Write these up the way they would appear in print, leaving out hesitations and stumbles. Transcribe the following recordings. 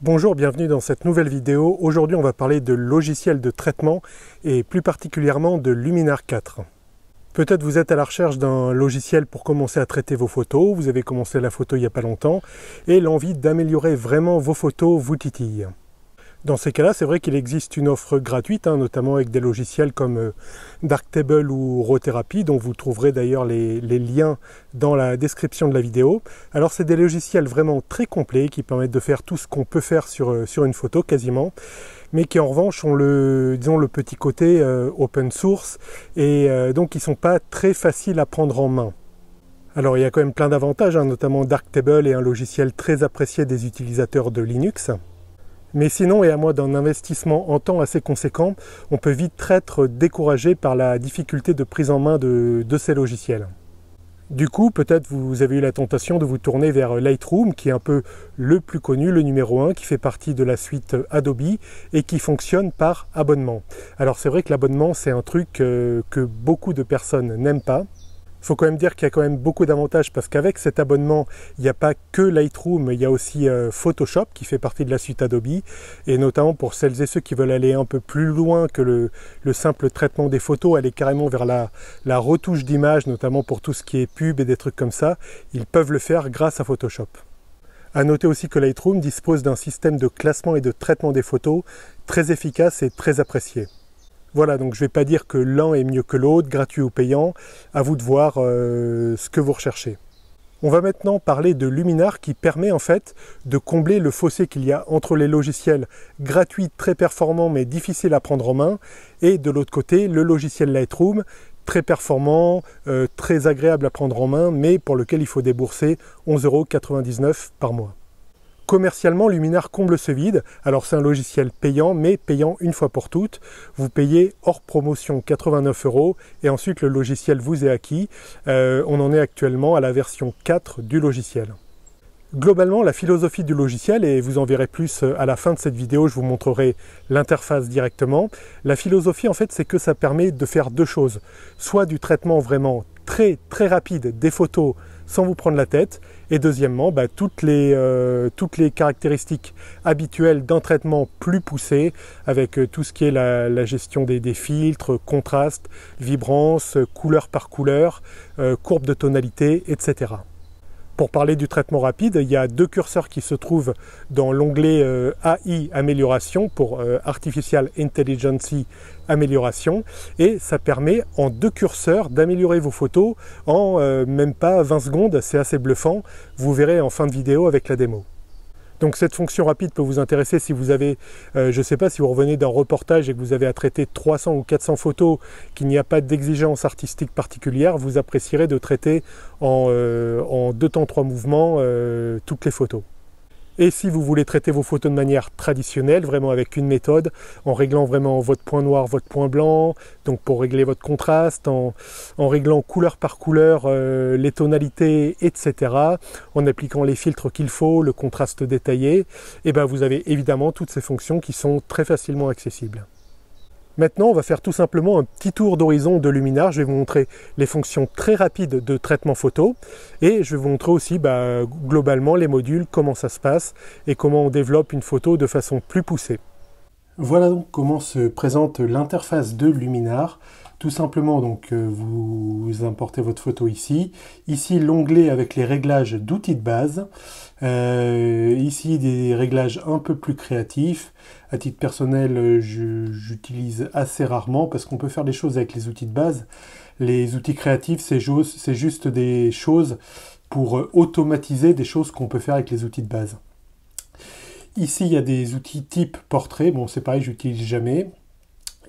Bonjour, bienvenue dans cette nouvelle vidéo. Aujourd'hui, on va parler de logiciels de traitement et plus particulièrement de Luminar 4. Peut-être vous êtes à la recherche d'un logiciel pour commencer à traiter vos photos, vous avez commencé la photo il n'y a pas longtemps et l'envie d'améliorer vraiment vos photos vous titille. Dans ces cas-là, c'est vrai qu'il existe une offre gratuite, notamment avec des logiciels comme Darktable ou Rotherapy, dont vous trouverez d'ailleurs les liens dans la description de la vidéo. Alors c'est des logiciels vraiment très complets qui permettent de faire tout ce qu'on peut faire sur une photo quasiment, mais qui en revanche ont le petit côté open source et donc ils ne sont pas très faciles à prendre en main. Alors il y a quand même plein d'avantages, notamment Darktable est un logiciel très apprécié des utilisateurs de Linux. Mais sinon, et à moins d'un investissement en temps assez conséquent, on peut vite être découragé par la difficulté de prise en main de ces logiciels. Du coup, peut-être vous avez eu la tentation de vous tourner vers Lightroom, qui est un peu le plus connu, le numéro 1, qui fait partie de la suite Adobe et qui fonctionne par abonnement. Alors c'est vrai que l'abonnement, c'est un truc que beaucoup de personnes n'aiment pas. Il faut quand même dire qu'il y a quand même beaucoup d'avantages parce qu'avec cet abonnement, il n'y a pas que Lightroom, il y a aussi Photoshop qui fait partie de la suite Adobe et notamment pour celles et ceux qui veulent aller un peu plus loin que le simple traitement des photos, aller carrément vers la retouche d'image, notamment pour tout ce qui est pub et des trucs comme ça, ils peuvent le faire grâce à Photoshop. À noter aussi que Lightroom dispose d'un système de classement et de traitement des photos très efficace et très apprécié. Voilà, donc je ne vais pas dire que l'un est mieux que l'autre, gratuit ou payant, à vous de voir ce que vous recherchez. On va maintenant parler de Luminar qui permet en fait de combler le fossé qu'il y a entre les logiciels gratuits, très performants mais difficiles à prendre en main, et de l'autre côté le logiciel Lightroom, très performant, très agréable à prendre en main, mais pour lequel il faut débourser 11,99 € par mois. Commercialement, Luminar comble ce vide. Alors c'est un logiciel payant, mais payant une fois pour toutes. Vous payez hors promotion 89 € et ensuite le logiciel vous est acquis. On en est actuellement à la version 4 du logiciel. Globalement, la philosophie du logiciel, et vous en verrez plus à la fin de cette vidéo, je vous montrerai l'interface directement. La philosophie, en fait, c'est que ça permet de faire deux choses. Soit du traitement vraiment très rapide des photos sans vous prendre la tête, et deuxièmement, toutes les caractéristiques habituelles d'un traitement plus poussé, avec tout ce qui est la gestion des filtres, contraste, vibrance, couleur par couleur, courbe de tonalité, etc. Pour parler du traitement rapide, il y a deux curseurs qui se trouvent dans l'onglet AI Amélioration pour Artificial Intelligence Amélioration et ça permet en deux curseurs d'améliorer vos photos en même pas 20 secondes, c'est assez bluffant, vous verrez en fin de vidéo avec la démo. Donc cette fonction rapide peut vous intéresser si vous avez, je ne sais pas, si vous revenez d'un reportage et que vous avez à traiter 300 ou 400 photos, qu'il n'y a pas d'exigence artistique particulière, vous apprécierez de traiter en 2 temps 3 mouvements toutes les photos. Et si vous voulez traiter vos photos de manière traditionnelle, vraiment avec une méthode, en réglant vraiment votre point noir, votre point blanc, donc pour régler votre contraste, en réglant couleur par couleur les tonalités, etc., en appliquant les filtres qu'il faut, le contraste détaillé, et vous avez évidemment toutes ces fonctions qui sont très facilement accessibles. Maintenant, on va faire tout simplement un petit tour d'horizon de Luminar. Je vais vous montrer les fonctions très rapides de traitement photo et je vais vous montrer aussi globalement les modules, comment ça se passe et comment on développe une photo de façon plus poussée. Voilà donc comment se présente l'interface de Luminar. Tout simplement, donc, vous importez votre photo ici. Ici, l'onglet avec les réglages d'outils de base. Ici, des réglages un peu plus créatifs. À titre personnel, j'utilise assez rarement parce qu'on peut faire des choses avec les outils de base. Les outils créatifs, c'est juste des choses pour automatiser des choses qu'on peut faire avec les outils de base. Ici, il y a des outils type portrait. Bon, c'est pareil, j'utilise jamais.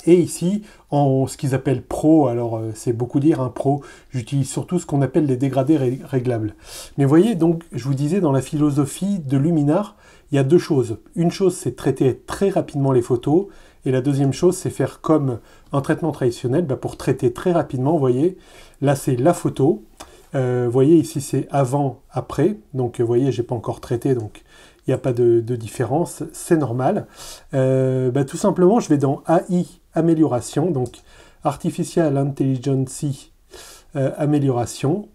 Et ici, en ce qu'ils appellent Pro, alors c'est beaucoup dire, Pro, j'utilise surtout ce qu'on appelle les dégradés réglables. Mais vous voyez, donc, je vous disais, dans la philosophie de Luminar, il y a deux choses. Une chose, c'est traiter très rapidement les photos, et la deuxième chose, c'est faire comme un traitement traditionnel, pour traiter très rapidement, vous voyez, là c'est la photo, vous voyez, ici c'est avant, après, donc vous voyez, j'ai pas encore traité, donc il n'y a pas de différence, c'est normal. Tout simplement, je vais dans AI Amélioration, donc Artificial Intelligence Amélioration,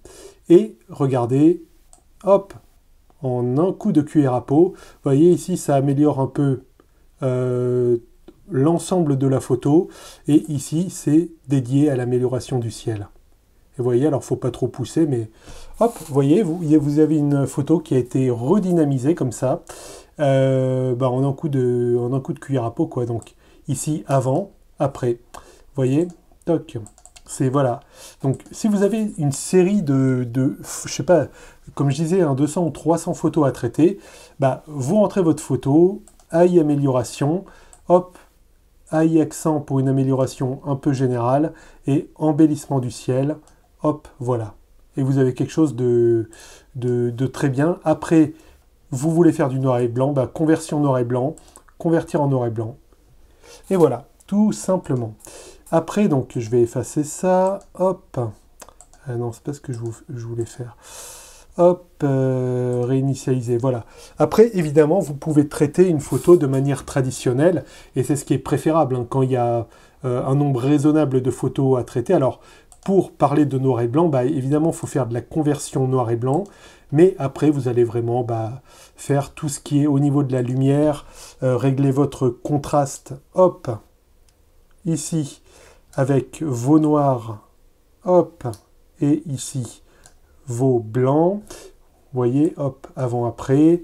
et regardez, hop, en un coup de cuillère à peau. Vous voyez ici, ça améliore un peu l'ensemble de la photo. Et ici, c'est dédié à l'amélioration du ciel. Et vous voyez, alors il ne faut pas trop pousser, mais hop, vous voyez, vous avez une photo qui a été redynamisée comme ça, en un coup de cuillère à peau, quoi. Donc ici, avant, après. Vous voyez, toc. C'est voilà. Donc si vous avez une série je sais pas, comme je disais, 200 ou 300 photos à traiter, vous rentrez votre photo, AI amélioration, hop, AI accent pour une amélioration un peu générale, et embellissement du ciel. Hop, voilà. Et vous avez quelque chose de très bien. Après, vous voulez faire du noir et blanc, conversion noir et blanc, convertir en noir et blanc. Et voilà, tout simplement. Après, donc, je vais effacer ça. Hop. Ah non, c'est pas ce que je voulais faire. Hop, réinitialiser, voilà. Après, évidemment, vous pouvez traiter une photo de manière traditionnelle, et c'est ce qui est préférable quand il y a un nombre raisonnable de photos à traiter. Alors, pour parler de noir et blanc, évidemment, il faut faire de la conversion noir et blanc, mais après, vous allez vraiment faire tout ce qui est au niveau de la lumière, régler votre contraste, hop, ici, avec vos noirs, hop, et ici, vos blancs, vous voyez, hop, avant-après,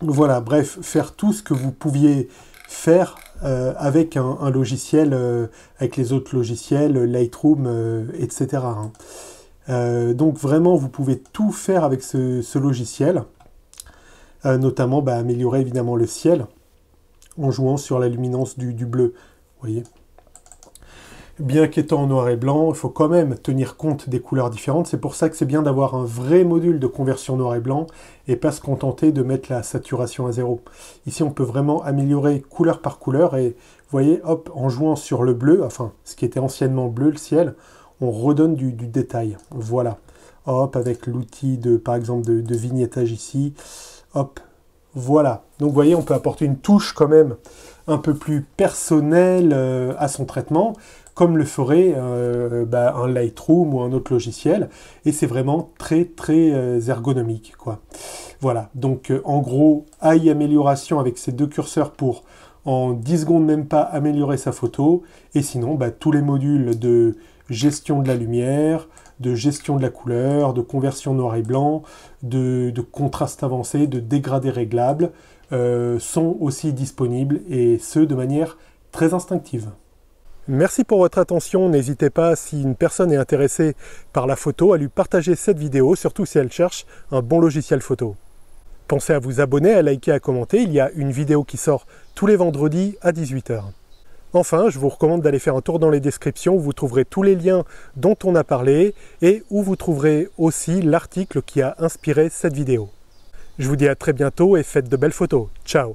voilà, bref, faire tout ce que vous pouviez faire avec un logiciel, avec les autres logiciels, Lightroom, etc. Donc vraiment, vous pouvez tout faire avec ce logiciel, notamment améliorer évidemment le ciel en jouant sur la luminance du bleu, vous voyez. Bien qu'étant en noir et blanc, il faut quand même tenir compte des couleurs différentes. C'est pour ça que c'est bien d'avoir un vrai module de conversion noir et blanc et pas se contenter de mettre la saturation à 0. Ici, on peut vraiment améliorer couleur par couleur et vous voyez, hop, en jouant sur le bleu, enfin, ce qui était anciennement bleu, le ciel, on redonne du détail. Voilà. Hop, avec l'outil par exemple, de vignettage ici. Hop, voilà. Donc, vous voyez, on peut apporter une touche quand même un peu plus personnelle à son traitement, comme le ferait un Lightroom ou un autre logiciel, et c'est vraiment très très ergonomique, quoi. Voilà, donc en gros, AI amélioration avec ces deux curseurs pour en 10 secondes même pas améliorer sa photo, et sinon tous les modules de gestion de la lumière, de gestion de la couleur, de conversion noir et blanc, de contraste avancé, de dégradé réglable, sont aussi disponibles, et ce de manière très instinctive. Merci pour votre attention. N'hésitez pas, si une personne est intéressée par la photo, à lui partager cette vidéo, surtout si elle cherche un bon logiciel photo. Pensez à vous abonner, à liker, à commenter. Il y a une vidéo qui sort tous les vendredis à 18 h. Enfin, je vous recommande d'aller faire un tour dans les descriptions où vous trouverez tous les liens dont on a parlé et où vous trouverez aussi l'article qui a inspiré cette vidéo. Je vous dis à très bientôt et faites de belles photos. Ciao!